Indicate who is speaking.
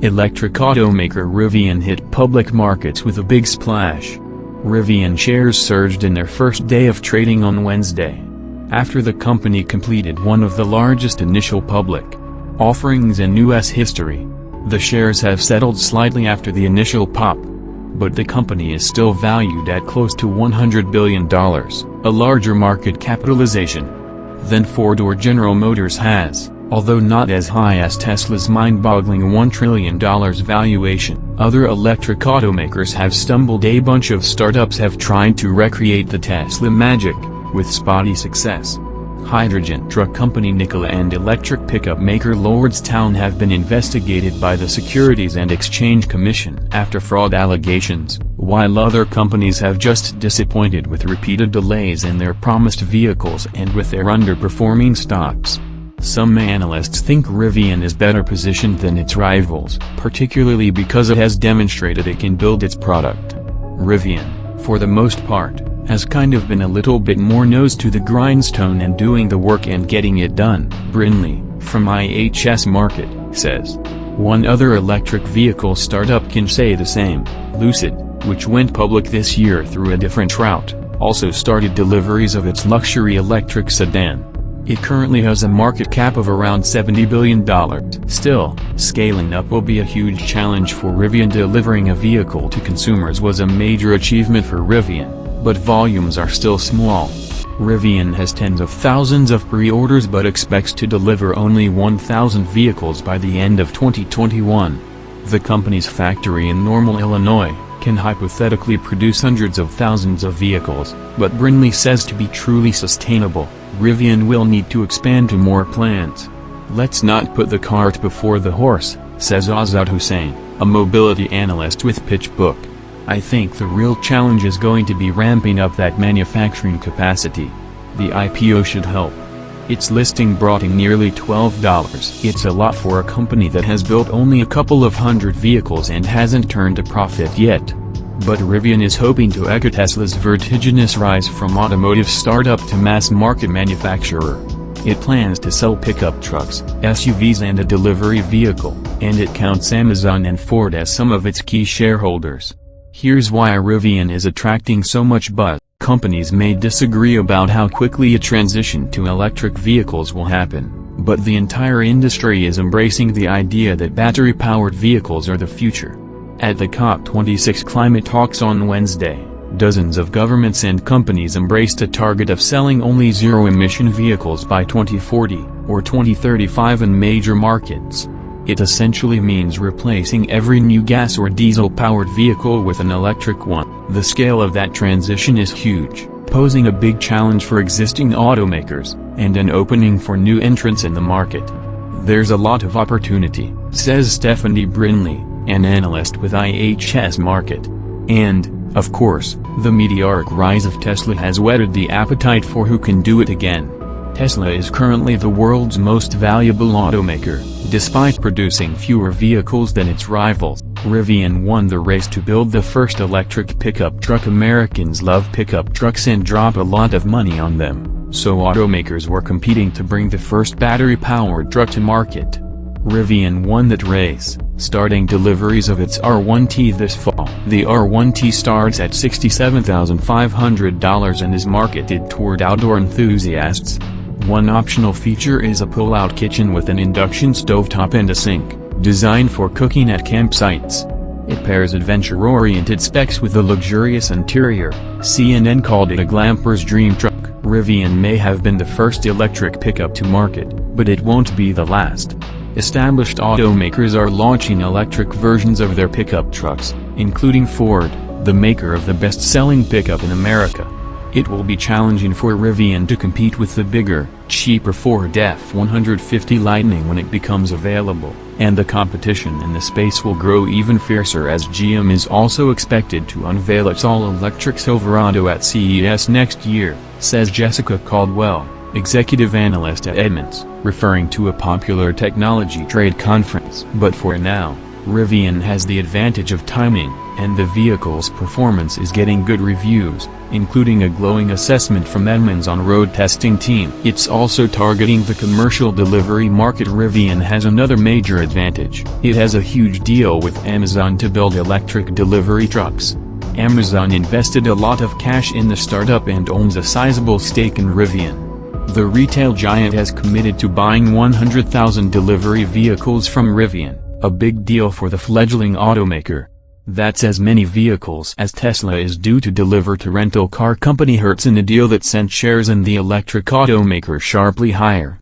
Speaker 1: Electric automaker Rivian hit public markets with a big splash. Rivian shares surged in their first day of trading on Wednesday, after the company completed one of the largest initial public offerings in U.S. history. The shares have settled slightly after the initial pop, but the company is still valued at close to $100 billion, a larger market capitalization than Ford or General Motors has, although not as high as Tesla's mind-boggling $1 trillion valuation. Other electric automakers have stumbled. A bunch of startups have tried to recreate the Tesla magic, with spotty success. Hydrogen truck company Nikola and electric pickup maker Lordstown have been investigated by the Securities and Exchange Commission after fraud allegations, while other companies have just disappointed with repeated delays in their promised vehicles and with their underperforming stocks. Some analysts think Rivian is better positioned than its rivals, particularly because it has demonstrated it can build its product. Rivian, for the most part, has kind of been a little bit more nose to the grindstone and doing the work and getting it done. Brinley, from IHS Markit, says. One other electric vehicle startup can say the same. Lucid, which went public this year through a different route, also started deliveries of its luxury electric sedan. It currently has a market cap of around $70 billion. Still, scaling up will be a huge challenge for Rivian. Delivering a vehicle to consumers was a major achievement for Rivian, but volumes are still small. Rivian has tens of thousands of pre-orders but expects to deliver only 1,000 vehicles by the end of 2021. The company's factory in Normal, Illinois, can hypothetically produce hundreds of thousands of vehicles, but Brinley says to be truly sustainable, Rivian will need to expand to more plants. Let's not put the cart before the horse, says Azad Hussain, a mobility analyst with PitchBook. I think the real challenge is going to be ramping up that manufacturing capacity. The IPO should help. Its listing brought in nearly $12. It's a lot for a company that has built only a couple of hundred vehicles and hasn't turned a profit yet. But Rivian is hoping to echo Tesla's vertiginous rise from automotive startup to mass-market manufacturer. It plans to sell pickup trucks, SUVs and a delivery vehicle, and it counts Amazon and Ford as some of its key shareholders. Here's why Rivian is attracting so much buzz. Companies may disagree about how quickly a transition to electric vehicles will happen, but the entire industry is embracing the idea that battery-powered vehicles are the future. At the COP26 climate talks on Wednesday, dozens of governments and companies embraced a target of selling only zero-emission vehicles by 2040, or 2035 in major markets. It essentially means replacing every new gas or diesel-powered vehicle with an electric one. The scale of that transition is huge, posing a big challenge for existing automakers, and an opening for new entrants in the market. There's a lot of opportunity, says Stephanie Brinley, an analyst with IHS Markit. And, of course, the meteoric rise of Tesla has whetted the appetite for who can do it again. Tesla is currently the world's most valuable automaker, despite producing fewer vehicles than its rivals. Rivian won the race to build the first electric pickup truck. Americans love pickup trucks and drop a lot of money on them, so automakers were competing to bring the first battery-powered truck to market. Rivian won that race, starting deliveries of its R1T this fall. The R1T starts at $67,500 and is marketed toward outdoor enthusiasts. One optional feature is a pull-out kitchen with an induction stovetop and a sink, designed for cooking at campsites. It pairs adventure-oriented specs with a luxurious interior. CNN called it a glamper's dream truck. Rivian may have been the first electric pickup to market, but it won't be the last. Established automakers are launching electric versions of their pickup trucks, including Ford, the maker of the best-selling pickup in America. It will be challenging for Rivian to compete with the bigger, cheaper Ford F-150 Lightning when it becomes available, and the competition in the space will grow even fiercer as GM is also expected to unveil its all-electric Silverado at CES next year, says Jessica Caldwell, executive analyst at Edmunds, referring to a popular technology trade conference. But for now, Rivian has the advantage of timing, and the vehicle's performance is getting good reviews, including a glowing assessment from Edmunds on-road testing team. It's also targeting the commercial delivery market. Rivian has another major advantage. It has a huge deal with Amazon to build electric delivery trucks. Amazon invested a lot of cash in the startup and owns a sizable stake in Rivian. The retail giant has committed to buying 100,000 delivery vehicles from Rivian, a big deal for the fledgling automaker. That's as many vehicles as Tesla is due to deliver to rental car company Hertz, in a deal that sent shares in the electric automaker sharply higher.